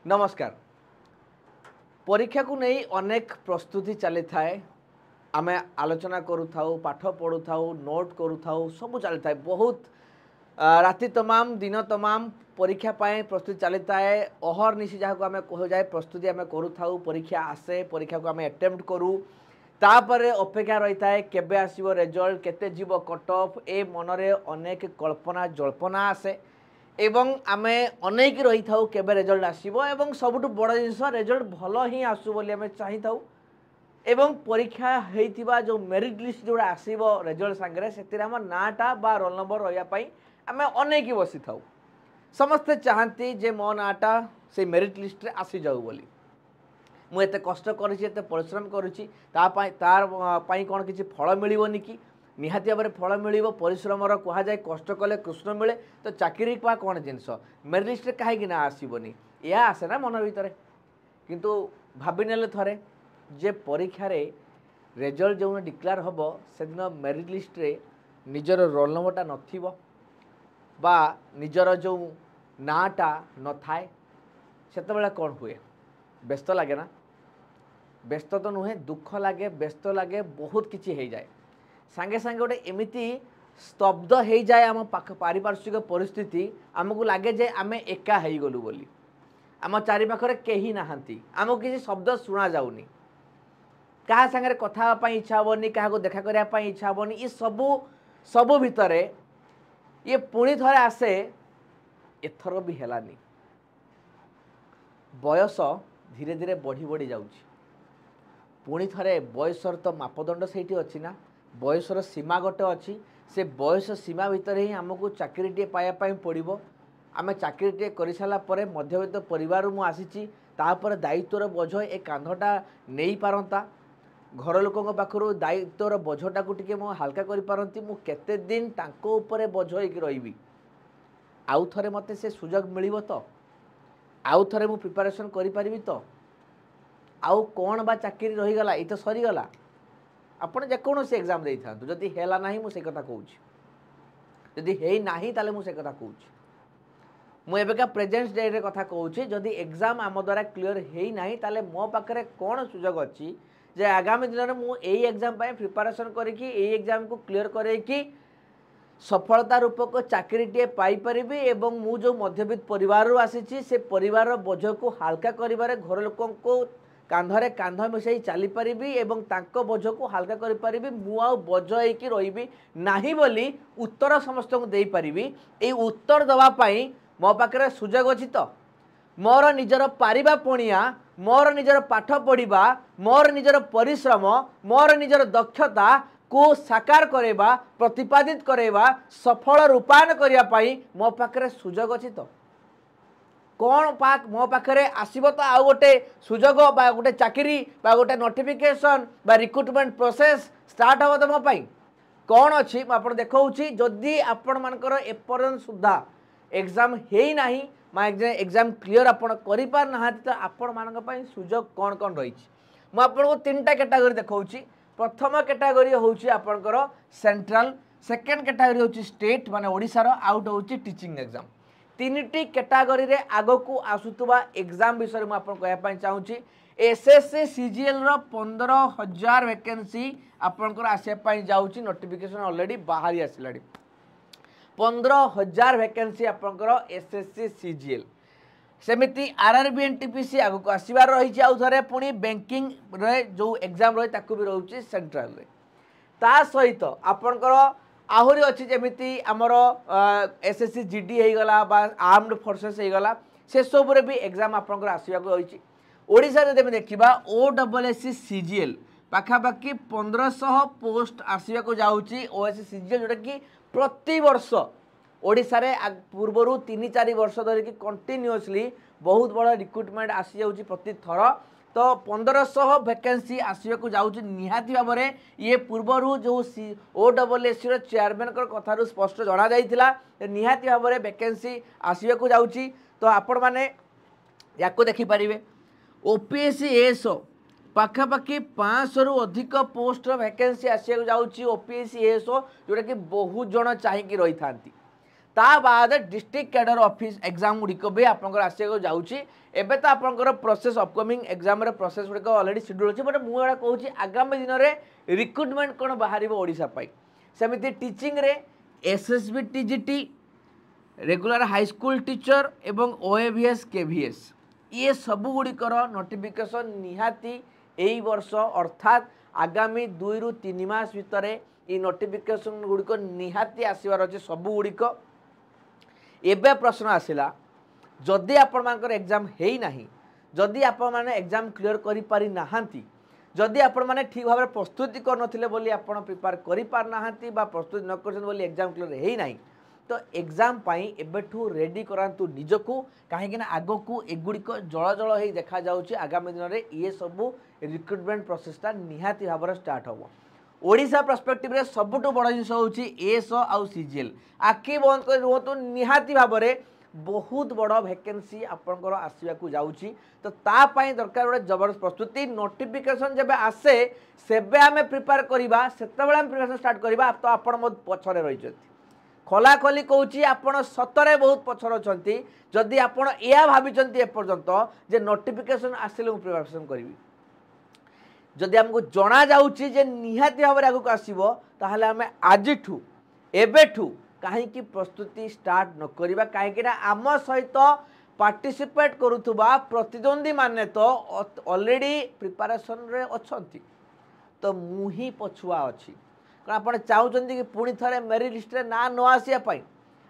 नमस्कार। परीक्षा को नहीं अनेक प्रस्तुति चली थाए। आमे आलोचना करू थाउ, पाठ पढ़ु थाउ, नोट करू थाउ, सब चली थाए। बहुत राति तमाम दिन तमाम परीक्षा पाए प्रस्तुति चली थाए। अहर निशी जहाँ को आमे कह जाए प्रस्तुति आमे करू थाउ। परीक्षा आसे, परीक्षा को आमे अटेम्प्ट करू, तापर अपेक्षा रही थाए केबे आसीबो रिजल्ट, केते जीवो कट ऑफ। ए मनरे अनेक कल्पना जल्पना आसे एवं आमे अनेक रही थाउ केबे रिजल्ट आसीबो एवं सबुठु बड़ जिनिस रिजल्ट भलो ही आसु बोली आमे चाहि थाउ। एवं परीक्षा हेइतिबा जो मेरिट लिस्ट जोड़ा आसीबो रिजल्ट संगे सेतिरा हम नाटा बा रोल नंबर रहिया पई आमे अनेक बसी थाउ। समस्ते चाहती जे मो नाटा से मेरिट लिस्ट रे आसी जाउ बोली। मु एते कष्ट करिछि, एते परिश्रम करिछि, तार पाई कोन किछि फल मिलिबोनी कि? निहाती भाव में फल मिल परिश्रम कह जाए कष्ट कले कृष्ण मिले। तो चाकरी पा कौन जिनस मेरिट लिस्ट कहीं ना आसबनी या आसे ना मन भितर। किंतु भाविने थे जे परीक्षा रे रिजल्ट जो डिक्लेयर हम से दिन मेरिट लिस्ट रे निजर रोल नंबरटा नथिबो बा निजर जो नाटा न थाए सेतबेला कौन हुए? व्यस्त लगे ना? व्यस्त तो नुहे, दुख लगे, व्यस्त लगे, बहुत किसी हो जाए। सांगे सांगे गोटे एमिति स्तब्ध हो जाए आम पारिपार्श्विक परिस्थिति। आमको लगे जे आमे एका हो गलु बोली। आम चारि पाखरे केही नाहांती, आमको किसी शब्द शुणा जाउनी, क्या सांगे कथा पई इच्छा होनी, क्या देखा करने पई इच्छा होनी। ये सबू भितर ये पुणी थरे आसे, एथर भी हेलानी। बयस धीरे धीरे बढ़ी बढ़ी जाउची। पुणी थे बयसर तो मापदंड से अच्छी ना, बयसर सीमा गोटे अच्छी। से बयस सीमा भितर ही आमको चाकरीटे पाइबापी पड़ो। आम चाकरीटे कर सारापर मध्यवित्त परिवार मु आसी, तापर दायित्वर बोझ ए कांधटा नहीं पारंता। घर लोकों पाखु दायित्वर बोझटा को टिके मो हाल्का कर पारंती। मु केते दिन तांको ऊपर बोझ होइकी रहिबी? आउ थरे मते से सुजोग मिलिबो तो? आउ थरे मु प्रिपरेशन करि परिबी तो? आउ कौन बा चाकरी रहीगला? ये तो सरीगला। आपड़ जेकोसी एग्जाम दे था जदि हेला ना मुझे कथा कहूँ, जदि है ना ताले मुझे कथा कहूँ। मुझे प्रेजेंट डे रे कथा कहूँ, जदि एग्जाम आम द्वारा क्लीयर है ना ताले मो पाखे कौन सुजोग अच्छी जे आगामी दिन में मुझे एग्जाम प्रिपरेशन करके एग्जाम को क्लीयर करके सफलता रूपक चाकरीटे पाइपरि एवं मु जो मध्यवित्त परिवार आसी से परिवार बोझ को हाल्का कर घर लोक कांधरे कांध मिसई चली पारिबी एवं तांको बोझ को हाल्का करि पारिबी। मु आ बोझ होइकी रहिबी नाही बोली उत्तर समस्त को देई पारिबी। ए उत्तर दवा पाई मो पाखरे सुजोग अछि तो? मोर निजर पारिबा पणिया, मोर निजर पाठ पढ़िबा, मोर निजर परिश्रम, मोर निजर दक्षता को साकार करेबा, प्रतिपादित करेबा, सफल रूपायन करिया पाई मो पाखरे सुजोग अछि तो? कौन पाक मो पाखे आसब तो आउ गोटे सुजोग बा गोटे चाकरी बा गोटे नोटिफिकेशन बा रिक्रुटमेंट प्रोसेस स्टार्ट हम तो मो पाई कौन अच्छी आप देखा। जदि आपण मानकर एपर्यंत सुधा एग्जाम है ना एग्जाम क्लीयर आपण कर पारना तो आपण मान सुजोग कौन कौन रही मुझे तीनटा कैटेगरी देखा। प्रथम कैटेगरी हूँ आपणकर सेंट्रल, सेकेंड कैटेगरी हूँ स्टेट माने ओडिशार, आउट हूँ टीचिंग एग्जाम। तीनिटी कैटेगरी रे आगो को आसुतबा एग्जाम विषय में आपन कहया चाहूँगी। एसएससी सीजीएल रो 15,000 वैकेंसी आपनकर आसिया पाई जाउची। नोटिफिकेशन ऑलरेडी बाहरी आसिलाडी। 15,000 वैकेंसी आपनकर एसएससी सीजीएल। सेमिति आरआरबी एनटीपीसी आगो को आसीबार रही आउ थरे पुणी बैंकिंग रे जो एग्जाम रही ताकू भी रहउची सेंट्रल रे। ता सहित आपनकर आहरी अच्छी जमीती आमर एसएससी जीडी हो गला बा आर्म्ड फोर्सेस हो गला से सब भी एग्जाम आपंकर आसवाक ओडिशा जब देखा ओडब्ल्यूएससी सीजीएल पाखापाखि 1500 पोस्ट आसवाक जाऊँगी। ओएससी सीजीएल जोटा कि प्रति वर्ष ओडिशा रे पूर्वर 3-4 वर्ष धरिकी कंटिन्यूअसली बहुत बड़ा रिक्रुटमेंट आसी जाऊँगी प्रति थर। तो 1500 वैकेंसी आसवाक जाऊँगी निहाती भाव में। ये पूर्वर जो ओडब्ल्यूएससी चेयरमैन कथार स्पष्ट जना जाइथिला निहाती भाव में वैकेंसी आसवाक जाऊँगी। तो आपण मैंने या देखिपारे ओपीएससी एएसओ पाखापाखि 500 रु अधिक पोस्ट वैकेंसी आसवाक जाऊँगी। ओपीएससी एएसओ जोटा कि बहुत जन चाहिए रही था। ता बाद डिस्ट्रिक्ट कैडर ऑफिस एग्जाम गुड़िक भी आपंकर आसको जाऊँगी एबे तो आपंकर प्रोसेस अपकमिंग एग्जाम प्रोसेस गुड़िक ऑलरेडी शेड्यूल अच्छी बट मुझे कहूँ आगामी दिन में रिक्रुटमेंट कौन बाहर ओडिशा सेमती टीचिंग रे SSB TGT regular high school teacher एवं ओएवीएस केवीएस ये सबू गुड़िकर नोटिफिकेशन निहाती यही वर्ष अर्थात आगामी 2 ରୁ 3 मास भितर ये नोटिफिकेशन गुड़िक निहाती आसबार अच्छे सबू गुड़िक एबे प्रश्न आसला जदि आपण मानकर एग्जाम है ना जदि आपण माने एग्जाम क्लियर करि पारि नाहांती जदि आपण माने ठीक भाव प्रस्तुति कर नथिले बोली आपण प्रिपेयर करि पार नाहांती बा प्रस्तुति न करछन बोली एग्जाम क्लियर है ना तो एग्जाम पाई एबेठू रेडी करांतु निजकू कहीं आग को एगुड़िक जल जल हो देखा जाउछि आगामी दिन में ये सबू रिक्रुटमेंट प्रोसेसटा निहाती भाव स्टार्ट हम ओडिशा पर्सपेक्टिव रे सबुठु बड़ जिनस होउछि एएसओ आउ सीजीएल आखि बंद कर रुहतु निहाती भाव में बहुत बड़ वैकेंसी आपंकर आसवाक जाऊँगी तो तापाई दरकार गोटे जबरदस्त प्रस्तुति नोटिफिकेशन जब आसे सेबे आम प्रिपेयर करवा से प्रिपेरेसन स्टार्ट करवा तो आपड़ बहुत पछरे रही खोला खोली कहूँ आपड़ सतरे बहुत पछर अच्छा जदि आपड़ या भावी एपर्यंत जे नोटिफिकेशन आसिले मुझे प्रिपेरेसन करी जदि आमको जना जाऊँगी निहाती भाव में आगक आसो ताहले आम आजिठू एबेठू कहीं प्रस्तुति स्टार्ट न करवा कहीं आम सहित पार्टिसिपेट करुवा प्रतिद्वंदी माने तो ऑलरेडी प्रिपरेशन रे अछंती तो मुही पछुआ अच्छी कारण आप चाहते कि पुणी थे मेरिट लिस्ट रे ना न आसापी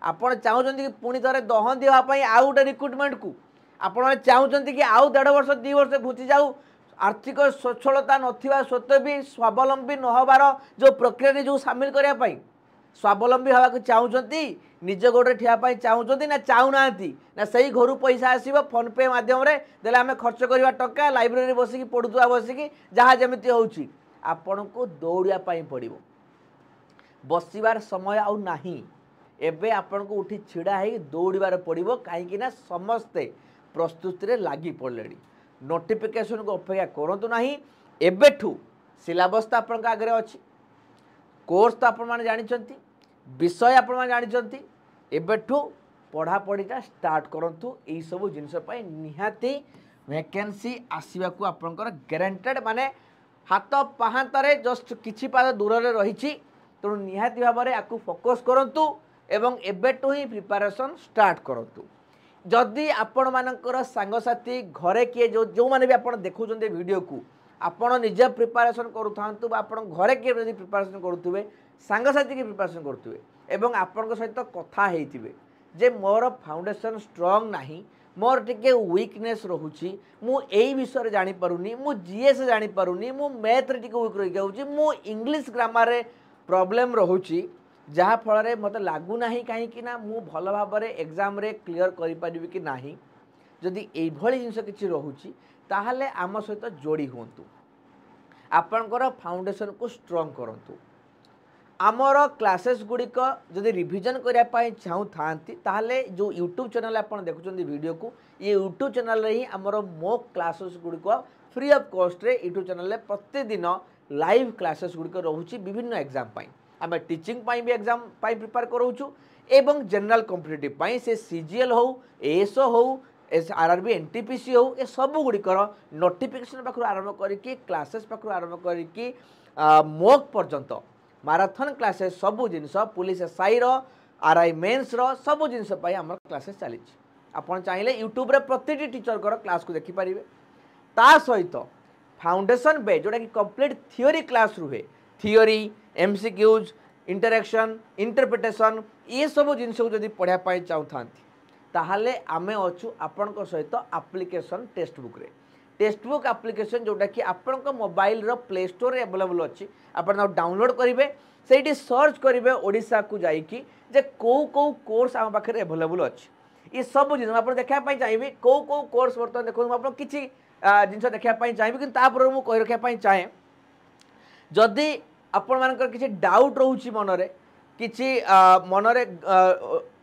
आपड़ चाहते कि पुणी थे दहन देवाई आउ गोटे रिक्रुटमेंट को आपड़ चाहते कि आउ 1.5 वर्ष 2 वर्ष घुची जाऊ आर्थिक स्वच्छलता नथिबा सत्वे भी स्वावलंबी न होबार जो प्रक्रिया जो सामिल करने स्वावलंबी हवा चाहते निज गोड़े ठियापाई चाहते ना चाहूना ना सही घर पैसा आसो फोन पे मध्यम देले आम खर्च करवा टंका लाइब्रेरी बसिकी पढ़ुवा बसिकी जहाँ जमी होची आपण को दौड़ापी पड़ो बसबार समय आउ नाही एबे आपण को उठी छिड़ा है दौड़ार पड़ो कहीं समस्ते प्रस्तुति रे लागी पड़े नोटिफिकेशन को अपेक्षा करूँ ना एबेठू सिलेबस तो आपण आगे अच्छी कोर्स तो आपण मैंने जानते विषय आपण मैंने जानते एबेठू पढ़ापढ़ीटा स्टार्ट करूँ यही सब जिनपाई निहाती वैकेंसी आसवाक आपंकर ग्यारंटेड माने हाथ पाहांतारे जस्ट किछि पाद दूर रे रही तेणु निहाती भाव में आपको फोकस करूँ एवं एबेठू ही प्रिपरेशन स्टार्ट करूँ जदि आपण मानकर सांगसाथी घरे किए जो मैंने भी आप देखुं वीडियो को आपण निजे प्रिपरेशन करूँ आपण घरे किए जब प्रिपरेशन करुवे सांगसाथी की प्रिपरेशन करुवे एवं आपण सहित कथा होइथिबे जे मोर फाउंडेशन स्ट्रांग नाही मोर टिके वीकनेस रोची मु एई विषय जानि पारुनी मु जीएस जानि पारुनी मु मैथ रे टिके वीक रहि जाउची मु इंग्लिश ग्रामर रे प्रॉब्लम रोची जहाँ फल मत लगू ना कहीं मु भल भाव में एग्जाम रे क्लियर करि परिबि कि नाही जदि एभली जिनस किछि रोची ताहले आम सहित जोड़ी हूँ आपणकर फाउंडेशन को स्ट्रॉन्ग करंतु आमर क्लासेस गुड़िक जदि रिविजन करने चाहू था ताहले जो यूट्यूब चैनल आप देखुं वीडियो को ये यूट्यूब चैनल ही आमर मॉक क्लासेस गुड़िक फ्री ऑफ कॉस्ट रे यूट्यूब चैनल प्रतिदिन लाइव क्लासेस गुड़िक रोचे विभिन्न एग्जाम आम टीचिंग भी एग्जाम प्रिपेयर करूँ एवं जनरल कॉम्पिटिटिव से सीजीएल हो एएसओ हो आरआरबी एनटीपीसी हो ए सब गुड़िकर नोटिफिकेशन पाखु आरंभ करके क्लासेस पाखु आरंभ करके मॉक पर्यंत माराथन क्लासेस सबू जिनस पुलिस एसआई आरआई मेन्स सबू जिनस आम क्लासेस चली आपड़ चाहिए यूट्यूब रे प्रति टीचर क्लास को देखिपारे ता सहित फाउंडेशन बे जोटा कि कंप्लीट थियोरी क्लास रुहे थियोरी एमसीक्यूज इंटरेक्शन इंटरप्रिटेशन ये सब जिनस को जब पढ़ाई चाहूँ ताहले आमे अच्छु आपण सहित एप्लिकेशन टेक्स्ट बुक रे टेक्स्ट बुक एप्लिकेशन जोटा कि आपण मोबाइल रो प्ले स्टोर रे अवेलेबल अच्छी आप डाउनलोड करेंगे से सर्च करेंगे ओडिशा को जाइकी जे कौ कोर्स आम पाखे अवेलेबल अच्छी ये सब जिन आप देखापी चाहिए कौ कोर्स बर्तमान देखो आप किसी जिन देखापी चाहिए कि मुझे कही रखापी चाहे जदि आपण मानकर किसी डाउट रोचे मनरे किसी मनरे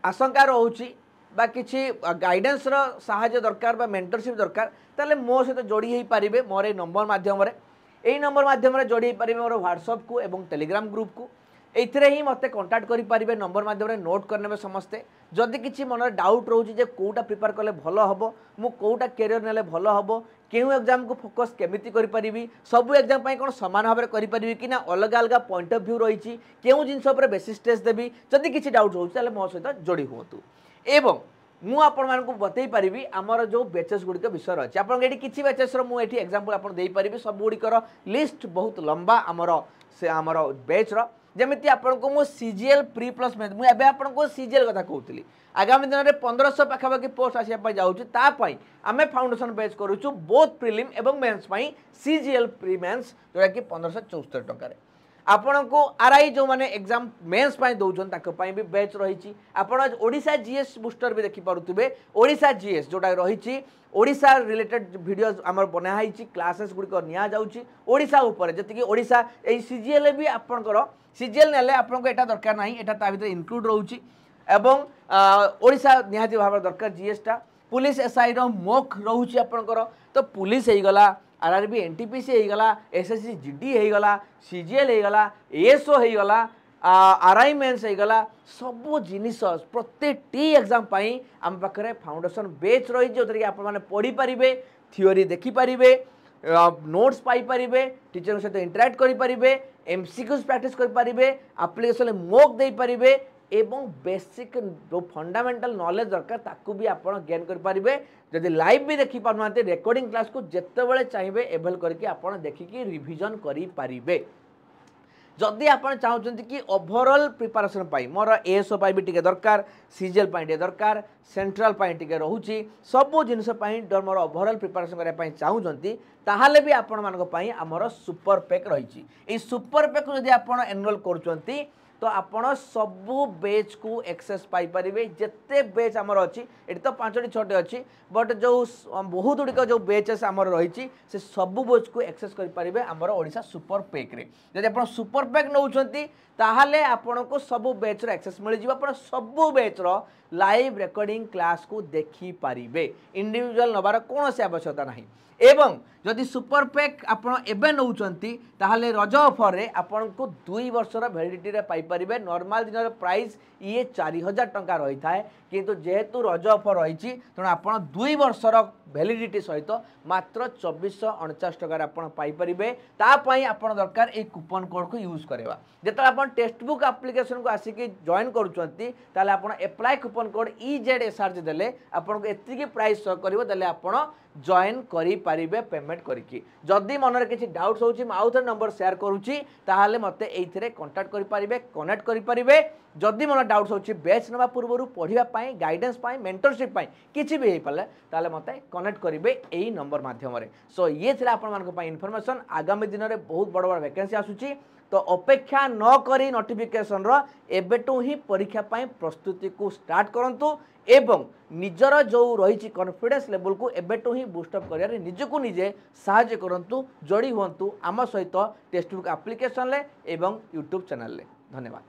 आशंका रोची बा किसी गाइडेंस साहाय्य दरकार बा मेंटरशिप दरकार ताले मो सहित जोड़ी हो पारे मोर नंबर मध्यम यही नंबर मध्यम जोड़ी पारे मोर व्हाट्सएप को एवं टेलीग्राम ग्रुप को एथिरे ही मते कांटेक्ट करि परिबे नंबर माध्यम रे नोट करनेबे समस्ते जदि किछि मन डाउट रहउछि जे कोउटा प्रिपेयर कले भलो हबो मु कोउटा कैरियर नेले भलो हबो केउ एग्जाम को फोकस केमिति करि परिबी सब एग्जाम पई कोन समान भाबरे करि परिबी कि ना अलग अलग पॉइंट ऑफ व्यू रहिछि केउ जिंस ऊपर बेसी स्ट्रेस देबी जदि किछि डाउट रहउछि ताले मो सहित जोडी होतु एवं मु आपण मानकु बतई परिबी हमर जो बैचेस गुडी विषय अछि आपण एठी किछि बैचेस रो मु एठी एग्जांपल आपण देई परिबी सब गुडी कर लिस्ट बहुत लंबा हमर से हमर बैच रो जेमिति आपण को मु सीजीएल प्री प्लस में मु एबे आपण को सीजीएल कथा कहउतली आगामी दिन में 1500 पाखापाखि पोस्ट आसिया पाई जाउछि ता पाई आमे फाउंडेशन बैच करूछु बोथ प्रीलिम एवं मेंस पाई सीजीएल प्री मेंस जोरा कि 1574 टका रे आपण को आरआई जो माने एग्जाम मेंस पाई दउछन ताको पाई भी बैच रहिछि आपण ओडिसा जीएस बूस्टर भी देखि पारुतबे ओडिसा जीएस जोटा रहिछि ओडिसा रिलेटेड वीडियोस हमर बना हाइछि क्लासेस गुडी को निया जाउछि ओडिसा ऊपर जति कि ओडिसा ए सीजीएल भी आपनकर सीजीएल नेले आपन को एटा दरकार नाही एटा ता भीतर इंक्लूड रहउछि एवं ओडिसा निहाती भाव दरकार जीएस टा पुलिस एसआई रो मोक रहउछि आपनकर तो पुलिस हेई गला आरआरबी एनटीपीसी हेई गला एसएससी जीडी हेई गला सीजीएल हेई गला एएसओ हेई गला आरआई मेंस हेई गला सब जिनिस प्रत्येक टी एग्जाम पाई हम पाखरे फाउंडेशन बैच रही जोतरे कि आपण माने पढी परिबे थ्योरी देखि परिबे नोट्स पाई परिबे टीचर सहित इंटरैक्ट करि परिबे एमसीक्यूज प्रैक्टिस करि परिबे एप्लीकेशन मोक देई परिबे एवं बेसिक जो फंडामेंटल नॉलेज दरकार ताकू भी आपण गेन कर पारिबे जदि लाइव भी देखि पारनाते रेकॉर्डिंग क्लास को जेते बेले चाहिबे एवेल करके आपण देखिकी रिवीजन करि पारिबे जदि आपण चाहउछन्ति कि ओवरऑल प्रिपरेशन पाई मोर एएसओ पाई भी टिके दरकार सीजीएल पाई टिके दरकार सेंट्रल पाई टिके रहउची सब जिनिस पाई मोर ओवरऑल प्रिपरेशन करे पाई चाहउछन्ति ताहाले भी आपण मानको पाई हमर सुपर पैक रहिची ए सुपर पैक जदि आपण एनरोल करूछन्ति तो आपण सबू बैच को एक्सेस पाई परिबे जत्ते बैच हमर अछि एटी तो 5टी 6टी अछि बट जो बहुत गुडिक जो बैचेस हमर रहिछि से सबू बैच को एक्सेस करि परिबे हमर ओडिसा सुपर पैक रे जदि आपण सुपर पैक नउछन्ति ताहाले आपण को सबू बैच रो एक्सेस मिल जिवो आपण सबू बैच रो लाइव रेकॉर्डिंग क्लास को देखि परिबे इंडिविजुअल नबार कोनोसी आवश्यकता नाही एवं जदि सुपर पैक आपण एबे नउचंती ताहाले रज ऑफर रे आपण को 2 वर्षर वैलिडिटी रे पाई परिबे नॉर्मल दिन रे प्राइस ये 4000 टंका रही थाए किंतु जेहेतु रज ऑफर रही तेणु आपण 2 वर्षर वैलिडिटी सहित मात्र 2449 टका रे आपण पाई परिबे ता पई आपण दरकार ए कूपन कोड को यूज करबा जेता आपण टेक्स्ट बुक एप्लीकेशन को आसिक जॉइन करूचंती ताले आपण अप्लाई कूपन कोड EZSRG देले आपण को एतिकी प्राइस शो करबो देले आपण जॉइन करि परिबे पेमेंट करिकी जदि मन रे किछि डाउट्स होउची म आउथर नंबर शेयर करूची ताहाले मते एइथिरे कांटेक्ट करि परिबे कनेक्ट करि परिबे जदि मन डाउट्स होउची बैच नबा पूर्वरु पढिबा पाई गाइडेंस पाई मेंटरशिप पाई किछि भी हे पाले ताहाले मते कनेक्ट करिबे एई नंबर माध्यम रे सो ये थिला आपण मानको पाई इन्फॉर्मेशन आगामी दिन रे बहुत बड़ बड़ वैकेंसी आसुची तो अपेक्षा न करी नोटिफिकेशन रो एबेटू ही परीक्षा पाई प्रस्तुति को स्टार्ट करंतु एवं निजर जो रही कॉन्फिडेंस लेवल को एबेटू ही बूस्टअप करियारे निजको निजे साहाय्य करंतु जोड़ी हुंतु आम सहित टेक्स्ट बुक एप्लीकेशन ले एवं यूट्यूब चैनल ले धन्यवाद।